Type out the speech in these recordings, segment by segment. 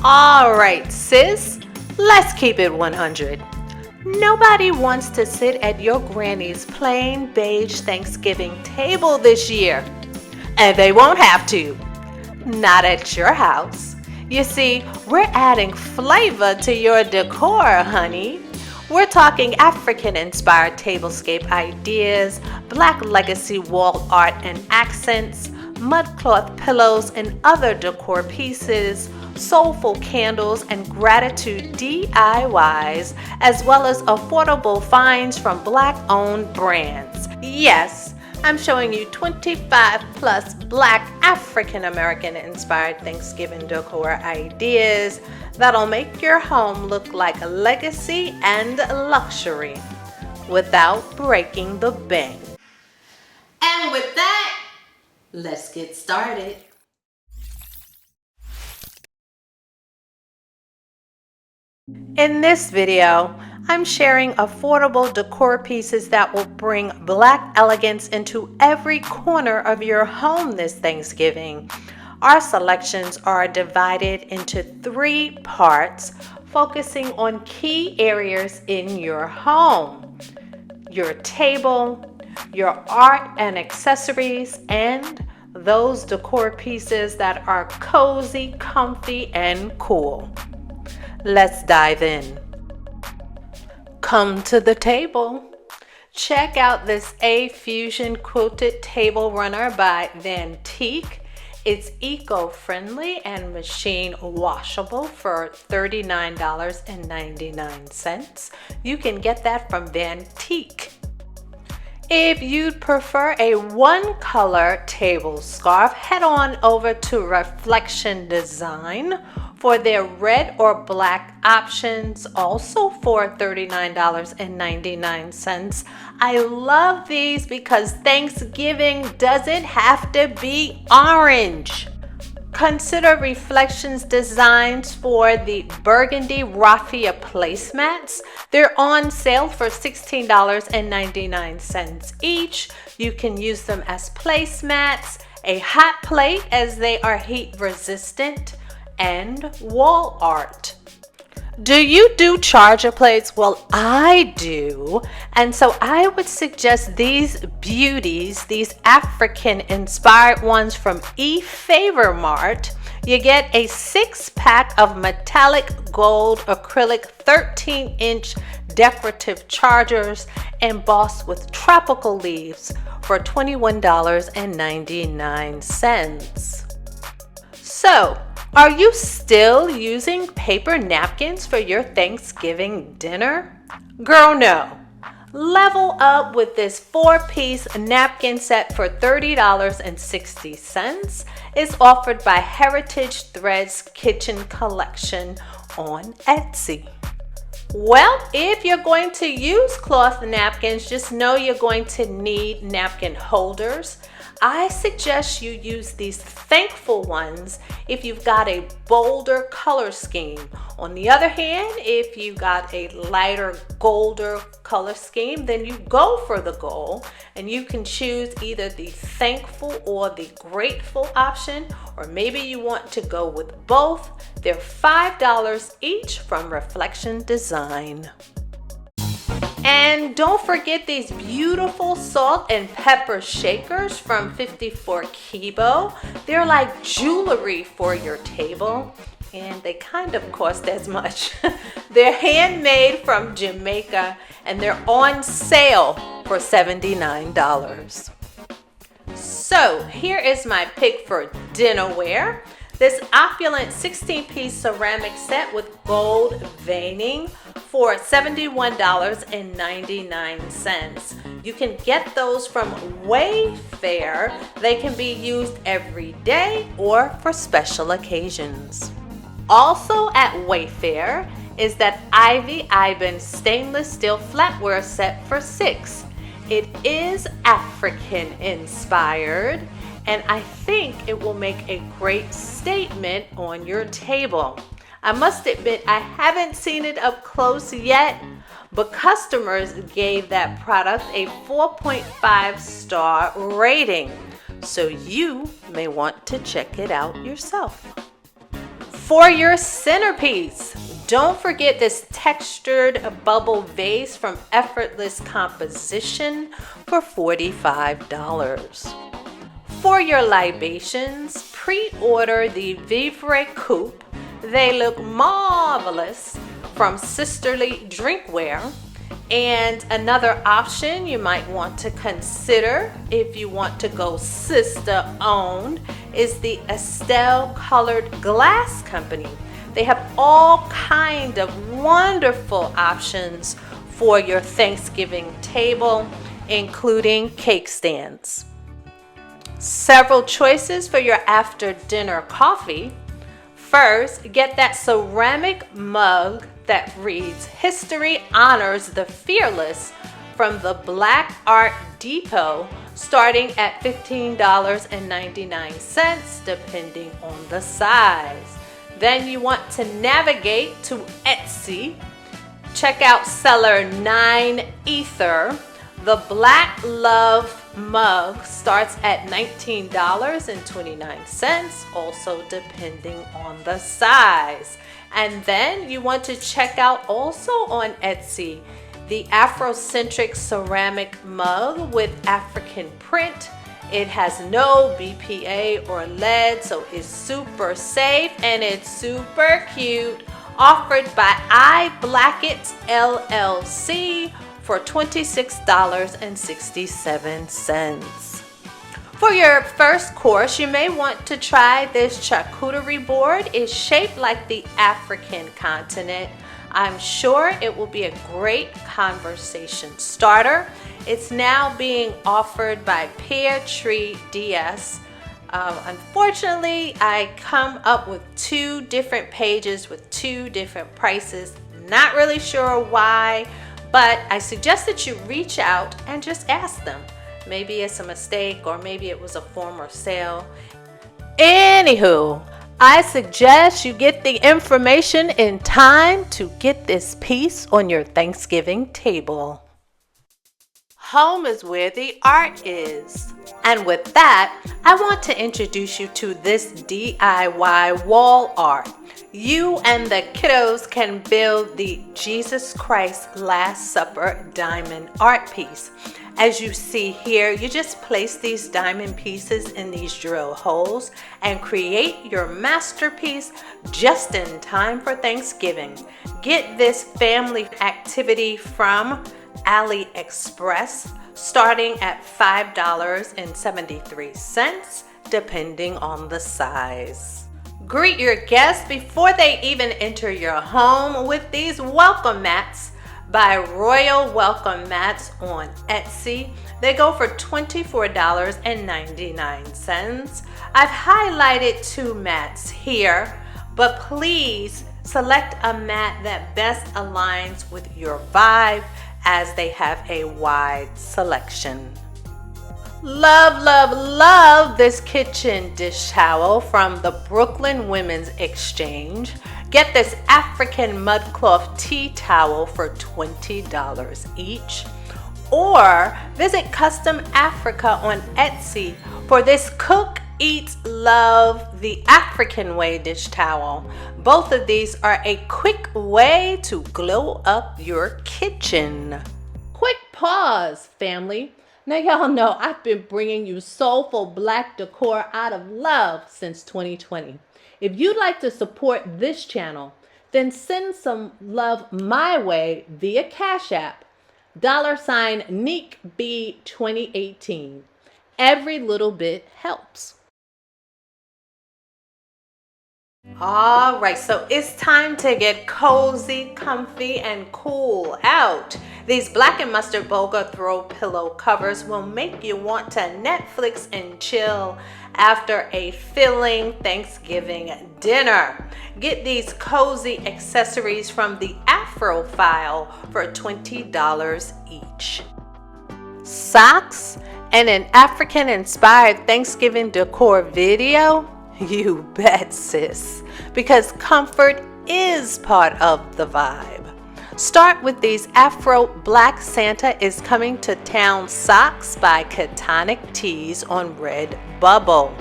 All right, sis, let's keep it 100. Nobody wants to sit at your granny's plain beige Thanksgiving table this year. And they won't have to. Not at your house. You see, we're adding flavor to your decor, honey. We're talking African-inspired tablescape ideas, Black legacy wall art and accents, mudcloth pillows and other decor pieces, soulful candles and gratitude DIYs, as well as affordable finds from Black-owned brands. Yes, I'm showing you 25 plus Black African-American inspired Thanksgiving decor ideas that'll make your home look like a legacy and luxury without breaking the bank. And with that, let's get started. In this video, I'm sharing affordable decor pieces that will bring Black elegance into every corner of your home this Thanksgiving. Our selections are divided into 3 parts, focusing on key areas in your home: your table, your art and accessories, and those decor pieces that are cozy, comfy, and cool. Let's dive in. Come to the table. Check out this A-Fusion Quilted Table Runner by Vantique. It's eco-friendly and machine washable for $39.99. You can get that from Vantique. If you'd prefer a one-color table scarf, head on over to Reflection Design for their red or black options, also for $39.99. I love these because Thanksgiving doesn't have to be orange. Consider Reflections designs for the burgundy raffia placemats. They're on sale for $16.99 each. You can use them as placemats, a hot plate as they are heat resistant, and wall art. Do you do charger plates? Well, I do. And so I would suggest these beauties, these African inspired ones from eFavor Mart. You get a 6-pack of metallic gold acrylic 13-inch decorative chargers embossed with tropical leaves for $21.99. So, are you still using paper napkins for your Thanksgiving dinner? Girl, no. Level up with this 4-piece napkin set for $30.60. It's offered by Heritage Threads Kitchen Collection on Etsy. Well, if you're going to use cloth napkins, just know you're going to need napkin holders. I suggest you use these thankful ones if you've got a bolder color scheme. On the other hand, if you've got a lighter, golder color scheme, then you go for the gold, and you can choose either the thankful or the grateful option, or maybe you want to go with both. They're $5 each from Reflection Design. And don't forget these beautiful salt and pepper shakers from 54 Kibo. They're like jewelry for your table, and they kind of cost as much. They're handmade from Jamaica, and they're on sale for $79. So here is my pick for dinnerware. This opulent 16-piece ceramic set with gold veining for $71.99. You can get those from Wayfair. They can be used every day or for special occasions. Also at Wayfair is that Ivy Ibn stainless steel flatware set for $6. It is African inspired, and I think it will make a great statement on your table. I must admit, I haven't seen it up close yet, but customers gave that product a 4.5-star rating, so you may want to check it out yourself. For your centerpiece, don't forget this textured bubble vase from Effortless Composition for $45. For your libations, pre-order the Vivre Coupe. They look marvelous from Sisterly Drinkware. And another option you might want to consider if you want to go sister owned is the Estelle Colored Glass Company. They have all kind of wonderful options for your Thanksgiving table, including cake stands. Several choices for your after dinner coffee. First, get that ceramic mug that reads "History Honors the Fearless" from the Black Art Depot, starting at $15.99 depending on the size. Then you want to navigate to Etsy. Check out seller 9 Ether. The Black Love mug starts at $19.29, also depending on the size. And then you want to check out also on Etsy the Afrocentric ceramic mug with African print. It has no BPA or lead, so it's super safe and it's super cute. Offered by I Blackett LLC for $26.67. For your first course, you may want to try this charcuterie board. It's shaped like the African continent. I'm sure it will be a great conversation starter. It's now being offered by Pear Tree DS. Unfortunately, I come up with 2 different pages with 2 different prices. Not really sure why, but I suggest that you reach out and just ask them. Maybe it's a mistake, or maybe it was a former sale. Anywho, I suggest you get the information in time to get this piece on your Thanksgiving table. Home is where the art is. And with that, I want to introduce you to this DIY wall art. You and the kiddos can build the Jesus Christ Last Supper diamond art piece. As you see here, you just place these diamond pieces in these drill holes and create your masterpiece just in time for Thanksgiving. Get this family activity from AliExpress, starting at $5.73, depending on the size. Greet your guests before they even enter your home with these welcome mats by Royal Welcome Mats on Etsy. They go for $24.99. I've highlighted 2 mats here, but please select a mat that best aligns with your vibe, as they have a wide selection. Love, love, love this kitchen dish towel from the Brooklyn Women's Exchange. Get this African mudcloth tea towel for $20 each. Or visit Custom Africa on Etsy for this Cook, Eat, Love the African Way dish towel. Both of these are a quick way to glow up your kitchen. Quick pause, family. Now y'all know I've been bringing you soulful black decor out of love since 2020. If you'd like to support this channel, then send some love my way via Cash App, $NeekB2018. Every little bit helps. All right, so it's time to get cozy, comfy, and cool out. These black and mustard boga throw pillow covers will make you want to Netflix and chill after a filling Thanksgiving dinner. Get these cozy accessories from the Afro File for $20 each. Socks and an African-inspired Thanksgiving decor video? You bet, sis, because comfort is part of the vibe. Start with these Afro Black Santa is Coming to Town socks by Catonic Tees on Redbubble.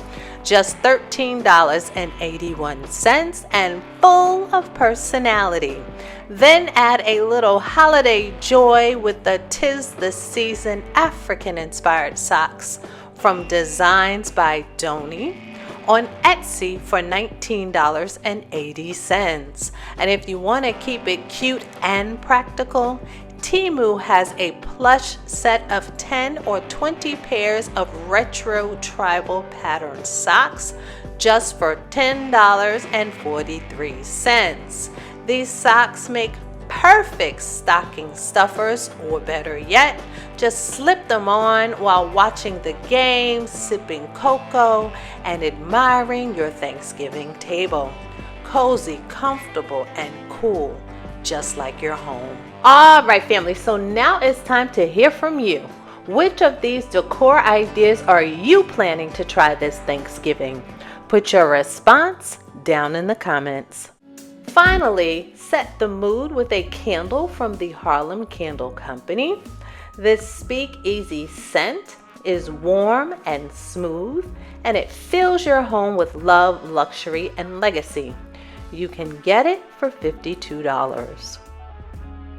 just $13.81, and full of personality. Then add a little holiday joy with the 'Tis the Season African-inspired socks from Designs by Doni on Etsy for $19.80. And if you want to keep it cute and practical, Temu has a plush set of 10 or 20 pairs of retro tribal pattern socks just for $10.43. These socks make perfect stocking stuffers, or better yet, just slip them on while watching the game, sipping cocoa, and admiring your Thanksgiving table. Cozy, comfortable, and cool, just like your home. All right, family, so now it's time to hear from you. Which of these decor ideas are you planning to try this Thanksgiving? Put your response down in the comments. Finally, set the mood with a candle from the Harlem Candle Company. This speakeasy scent is warm and smooth, and it fills your home with love, luxury, and legacy. You can get it for $52.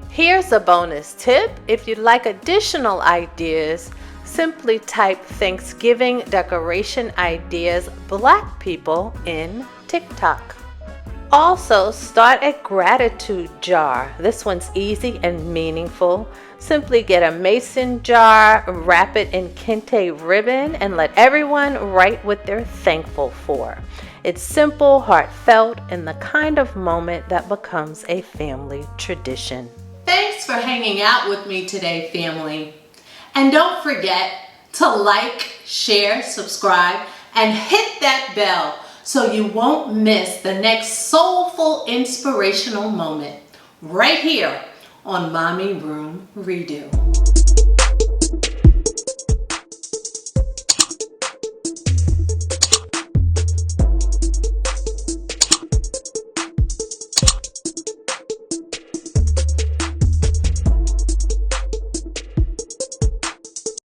Here's a bonus tip. If you'd like additional ideas, simply type Thanksgiving decoration ideas Black people in TikTok. Also, start a gratitude jar. This one's easy and meaningful. Simply get a mason jar, wrap it in kente ribbon, and let everyone write what they're thankful for. It's simple, heartfelt, and the kind of moment that becomes a family tradition. Thanks for hanging out with me today, family. And don't forget to like, share, subscribe, and hit that bell so you won't miss the next soulful, inspirational moment right here on Mommy Room Redo.